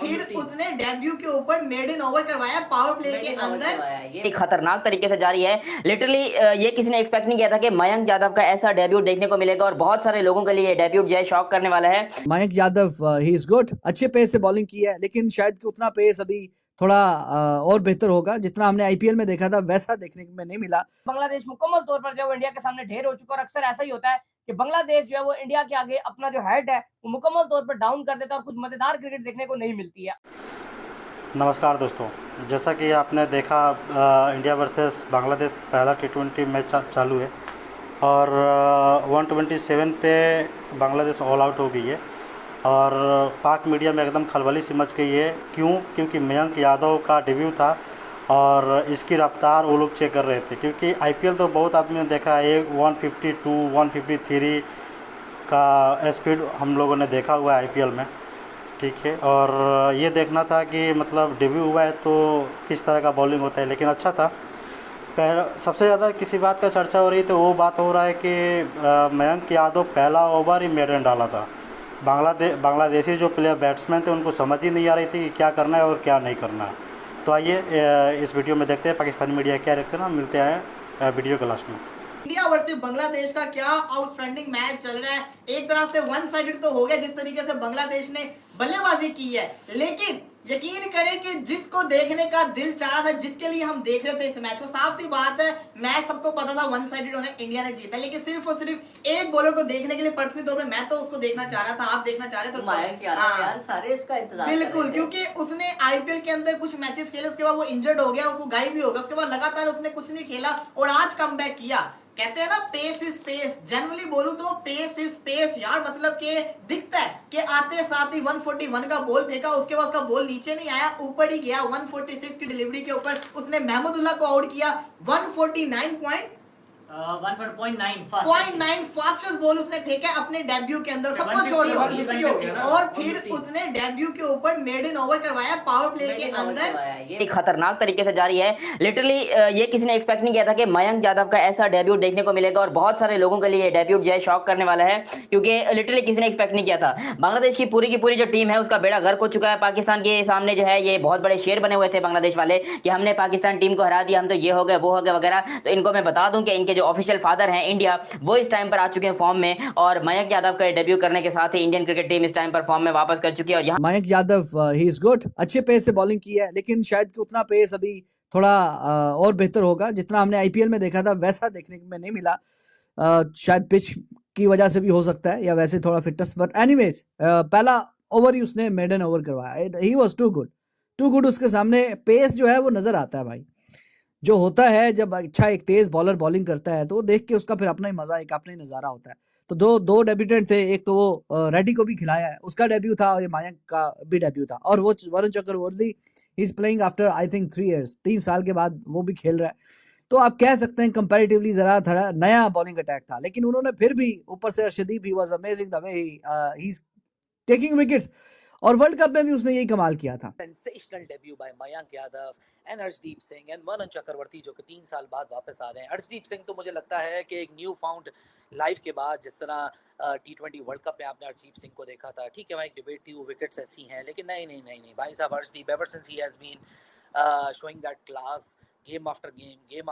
फिर उसने डेब्यू के ऊपर मेडन ओवर करवाया पावर प्ले के अंदर। ये खतरनाक तरीके से जारी है लिटरली। ये किसी ने एक्सपेक्ट नहीं किया था कि मयंक यादव का ऐसा डेब्यूट देखने को मिलेगा और बहुत सारे लोगों के लिए ये डेब्यूट जो है शॉक करने वाला है। Mayank Yadav he is good, अच्छे पेस से बॉलिंग की है, लेकिन शायद कि उतना पेस अभी थोड़ा और बेहतर होगा। जितना हमने आईपीएल में देखा था वैसा देखने में नहीं मिला। बांग्लादेश मुकम्मल तौर पर जो है इंडिया के सामने ढेर हो चुका है और अक्सर ऐसा ही होता है कि बांग्लादेश जो है वो इंडिया के आगे अपना जो हेड है वो मुकम्मल तौर पर डाउन कर देता है और कुछ मजेदार क्रिकेट देखने को नहीं मिलती है। नमस्कार दोस्तों, जैसा कि आपने देखा इंडिया वर्सेस बांग्लादेश पहला T20 मैच चालू है और 127 पे बांग्लादेश ऑल आउट हो गई है और पाक मीडिया में एकदम खलबली सी मच गई है। क्योंकि मयंक यादव का डेब्यू था और इसकी रफ्तार वो लोग चेक कर रहे थे, क्योंकि आईपीएल तो बहुत आदमी ने देखा है, 152 153 का स्पीड हम लोगों ने देखा हुआ है आईपीएल में, ठीक है। और ये देखना था कि मतलब डेब्यू हुआ है तो किस तरह का बॉलिंग होता है, लेकिन अच्छा था। सबसे ज़्यादा किसी बात का चर्चा हो रही है तो वो बात हो रहा है कि मयंक यादव पहला ओवर ही मेडन डाला था। बांग्लादेशी जो प्लेयर बैट्समैन थे उनको समझ ही नहीं आ रही थी कि क्या करना है और क्या नहीं करना है। तो आइए इस वीडियो में देखते हैं पाकिस्तानी मीडिया क्या रिएक्शन है। मिलते हैं वीडियो के लास्ट में। इंडिया वर्सेस बांग्लादेश का क्या आउटस्टैंडिंग मैच चल रहा है। एक तरफ से वन साइडेड तो हो गया जिस तरीके से बांग्लादेश ने बल्लेबाजी की है, लेकिन यकीन करें कि जिसको देखने का दिल चाह रहा था, जिसके लिए हम देख रहे थे इस मैच को, साफ सी बात है मैच सबको पता था वन साइडेड होने इंडिया ने जीता, लेकिन सिर्फ और सिर्फ एक बॉलर को देखने के लिए पर्सनली तौर पे मैं तो उसको देखना चाह रहा था, आप देखना चाह रहे थे यार सारे इसका इंतजार बिल्कुल, क्योंकि उसने आईपीएल के अंदर कुछ मैचेस खेले, उसके बाद वो इंजर्ड हो गया, उसको गायब भी हो गया, उसके बाद लगातार उसने कुछ नहीं खेला और आज कमबैक किया। कहते हैं ना पेस इज पेस, जनरली बोलूं तो पेस इज पेस यार, मतलब कि दिखता है कि आते साथ ही 141 का बॉल फेंका, उसके बाद उसका बॉल नीचे नहीं आया, ऊपर ही गया। 146 की डिलीवरी के ऊपर उसने महमूदुल्लाह को आउट किया। 149 फास्टेस्ट बॉल उसने फेंका अपने डेब्यू के अंदर, सबको छोड़ दो, और फिर उसने डेब्यू के ऊपर मेडन ओवर करवाया पावर प्ले के अंदर। ये खतरनाक तरीके से जारी है लिटरली। ये किसी ने एक्सपेक्ट नहीं किया था कि मयंक यादव का ऐसा डेब्यूट देखने को मिलेगा और बहुत सारे लोगों के लिए ये डेब्यूट जो है शॉक करने वाला है, क्योंकि लिटरली किसी ने एक्सपेक्ट नहीं किया था। बांग्लादेश की पूरी जो टीम है उसका बेड़ा गर्क हो चुका है। पाकिस्तान के सामने जो है ये बहुत बड़े शेर बने हुए थे बांग्लादेश वाले कि हमने पाकिस्तान टीम को हरा दिया, हम तो ये हो गए वो हो गए वगैरह। तो इनको मैं बता दूं कि इनके जो ऑफिशियल फादर हैं इंडिया, वो इस टाइम पर आ चुके हैं फॉर्म में और मयंक यादव का डेब्यू करने के साथ ही इंडियन क्रिकेट टीम इस टाइम पर फॉर्म में वापस कर चुकी है। और यहाँ Mayank Yadav he is good, अच्छे पेस से बॉलिंग की है, लेकिन शायद कि उतना पेस अभी थोड़ा और बेहतर होगा। जितना हमने आईपीएल में देखा था वैसा देखने में नहीं मिला। शायद पिच की वजह से भी हो सकता है या वैसे थोड़ा फिटनेस, बट एनीवेज पहला ओवर ही उसने मेडन ओवर करवाया। He was too good. उसके सामने पेस जो है वो नजर आता है भाई। जो होता है जब अच्छा एक तेज बॉलर बॉलिंग करता है तो वो देख के उसका फिर अपना ही मजा, एक अपना ही नजारा होता है। तो दो डेब्यूटेंट थे, एक तो वो रेड्डी को भी खिलाया है, उसका डेब्यू था, और ये मयंक का भी डेब्यू था। और वो Varun Chakravarthy he is playing after I think 3 years, 3 साल के बाद वो भी खेल रहा है। तो आप कह सकते हैं कंपैरेटिवली जरा थोड़ा नया बॉलिंग अटैक था, लेकिन उन्होंने फिर भी ऊपर से Arshdeep he was amazing the way he is taking wickets, और वर्ल्ड कप में भी उसने यही कमाल किया था। Sensational debut by Mayank Yadav and Arshdeep Singh and Varun Chakravarthy जो कि 3 साल बाद वापस आ रहे हैं। अर्शदीप सिंह तो मुझे लगता है कि एक न्यू फाउंड लाइफ के बाद, जिस तरह T20 वर्ल्ड कप में आपने अर्शदीप सिंह को देखा था, ठीक है वहाँ एक डिबेट थी वो विकेट्स ऐसी हैं, लेकिन नहीं भाई साहब, Arshdeep ever since he has been showing that class, game after game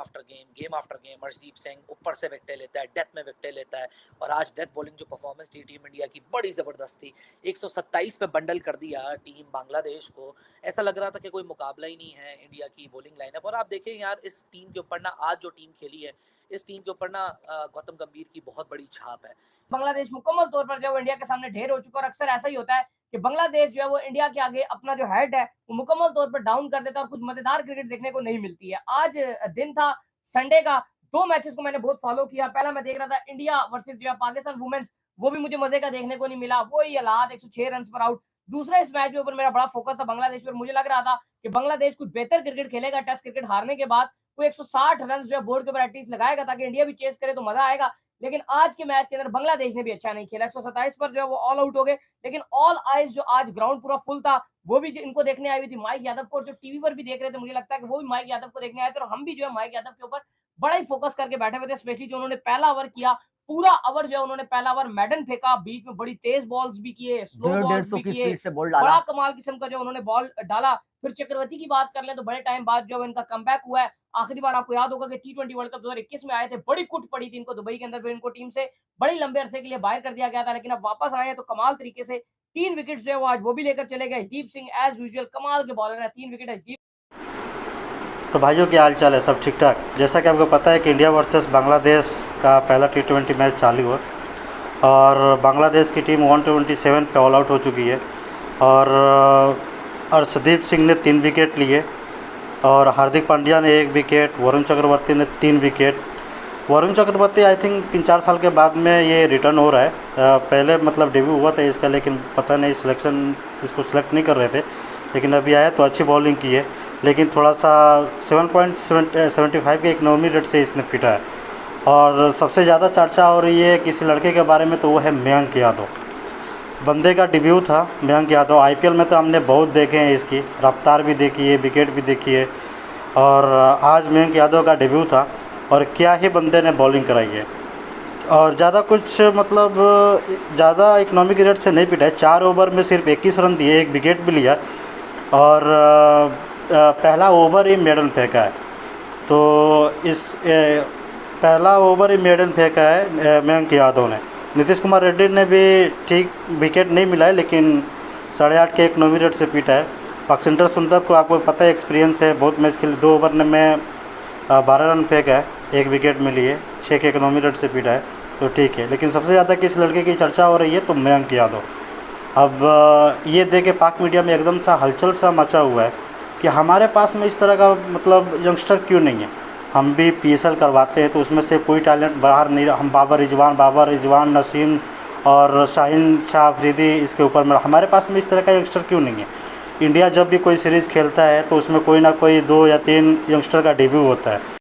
Arshdeep Singh ऊपर से विकेटें लेता है, डेथ में विकेटें लेता है। और आज डेथ बॉलिंग जो परफॉर्मेंस थी टीम इंडिया की बड़ी ज़बरदस्त थी। 127 पे बंडल कर दिया टीम बांग्लादेश को, ऐसा लग रहा था कि कोई मुकाबला ही नहीं है इंडिया की बॉलिंग लाइनअप। और आप देखें यार, इस टीम के ऊपर ना, आज जो टीम खेली है इस टीम के ऊपर ना गौतम गंभीर की बहुत बड़ी छाप है। बांग्लादेश मुकम्मल तौर पर जो है इंडिया के सामने ढेर हो चुका है और अक्सर ऐसा ही होता है कि बांग्लादेश जो है वो इंडिया के आगे अपना जो हेड है वो मुकम्मल तौर पर डाउन कर देता है और कुछ मजेदार क्रिकेट देखने को नहीं मिलती है। आज दिन था संडे का, 2 मैचेस को मैंने बहुत फॉलो किया। पहला मैं देख रहा था इंडिया वर्सेस जो है पाकिस्तान वुमेन्स, वो भी मुझे मजे का देखने को नहीं मिला, वही हालात 106 रन पर आउट। दूसरा इस मैच के ऊपर मेरा बड़ा फोकस था बांग्लादेश पर। मुझे लग रहा था कि बांग्लादेश कुछ बेहतर क्रिकेट खेलेगा, टेस्ट क्रिकेट हारने के बाद वो 160 रन जो है बोर्ड के ऊपर एटलीस्ट लगाएगा ताकि इंडिया भी चेस करे तो मजा आएगा। लेकिन आज के मैच के अंदर बांग्लादेश ने भी अच्छा नहीं खेला, 127 पर जो है वो ऑल आउट हो गए। लेकिन ऑल आइज जो आज ग्राउंड पूरा फुल था, वो भी इनको देखने आई हुई थी। माइक यादव को जो टीवी पर भी देख रहे थे, मुझे लगता है कि वो भी माइक यादव को देखने आए थे और हम भी जो है माइक यादव के ऊपर बड़ा ही फोकस करके बैठे हुए थे, स्पेशली जो उन्होंने पहला ओवर किया पूरा ओवर जो है उन्होंने पहला ओवर मैडन फेंका, बीच में बड़ी तेज बॉल्स भी किए, स्लो बॉल्स भी की किए, स्पीड से बॉल डाला। बड़ा कमाल किस्म का जो उन्होंने बॉल डाला। फिर चक्रवर्ती की बात कर लें तो बड़े टाइम बाद जो है इनका कमबैक हुआ है। आखिरी बार आपको याद होगा कि T20 वर्ल्ड कप 2021 में आए थे, बड़ी कुट पड़ी थी इनको दुबई के अंदर, फिर इनको टीम से बड़ी लंबे अरसे के लिए बाहर कर दिया गया था, लेकिन अब वापस आए हैं तो कमाल तरीके से 3 विकेट जो है वो आज वो भी लेकर चले गए। हरदीप सिंह एज यूजुअल कमाल के बॉलर है, 3 विकेट हरदीप। तो भाइयों क्या हाल चाल है, सब ठीक ठाक। जैसा कि आपको पता है कि इंडिया वर्सेस बांग्लादेश का पहला T20 मैच चालू हुआ और बांग्लादेश की टीम 127 पे ऑल आउट हो चुकी है और अर्शदीप सिंह ने 3 विकेट लिए और हार्दिक पांड्या ने 1 विकेट, वरुण चक्रवर्ती ने 3 विकेट। वरुण चक्रवर्ती आई थिंक 3-4 साल के बाद में ये रिटर्न हो रहा है। पहले मतलब डेब्यू हुआ था इसका, लेकिन पता नहीं इसको सिलेक्ट नहीं कर रहे थे, लेकिन अभी आया तो अच्छी बॉलिंग की है, लेकिन थोड़ा सा 7.75 के इकोनॉमी रेट से इसने पीटा है। और सबसे ज़्यादा चर्चा हो रही है किसी लड़के के बारे में, तो वो है मयंक यादव। बंदे का डिब्यू था मयंक यादव। आईपीएल में तो हमने बहुत देखे हैं, इसकी रफ्तार भी देखी है, विकेट भी देखी है, और आज मयंक यादव का डिब्यू था और क्या ही बंदे ने बॉलिंग कराई है। और ज़्यादा कुछ मतलब ज़्यादा इकोनॉमिक रेट से नहीं पिटा है। 4 ओवर में सिर्फ 21 रन दिए, 1 विकेट भी लिया और पहला ओवर ही मेडन फेंका है। तो इस पहला ओवर ही मेडन फेंका है मयंक यादव ने। नीतीश कुमार रेड्डी ने भी ठीक विकेट नहीं मिला है, लेकिन 8.5 के इकोनॉमी रेट से पीटा है। बक्सिंटर सुंदर को आपको पता है, एक्सपीरियंस है, बहुत मैच खेले, 2 ओवर में 12 रन फेंका है, 1 विकेट मिली है, 6 के इकोनॉमी रेट से पीटा है, तो ठीक है। लेकिन सबसे ज़्यादा किस लड़के की चर्चा हो रही है तो मयंक यादव। अब ये देख के पाक मीडिया में एकदम सा हलचल सा मचा हुआ है कि हमारे पास में इस तरह का मतलब यंगस्टर क्यों नहीं है। हम भी PSL करवाते हैं तो उसमें से कोई टैलेंट बाहर नहीं, हम बाबर रिजवान, नसीम और शाहीन शाह अफरीदी इसके ऊपर में, हमारे पास में इस तरह का यंगस्टर क्यों नहीं है। इंडिया जब भी कोई सीरीज़ खेलता है तो उसमें कोई ना कोई 2 या 3 यंगस्टर का डेब्यू होता है।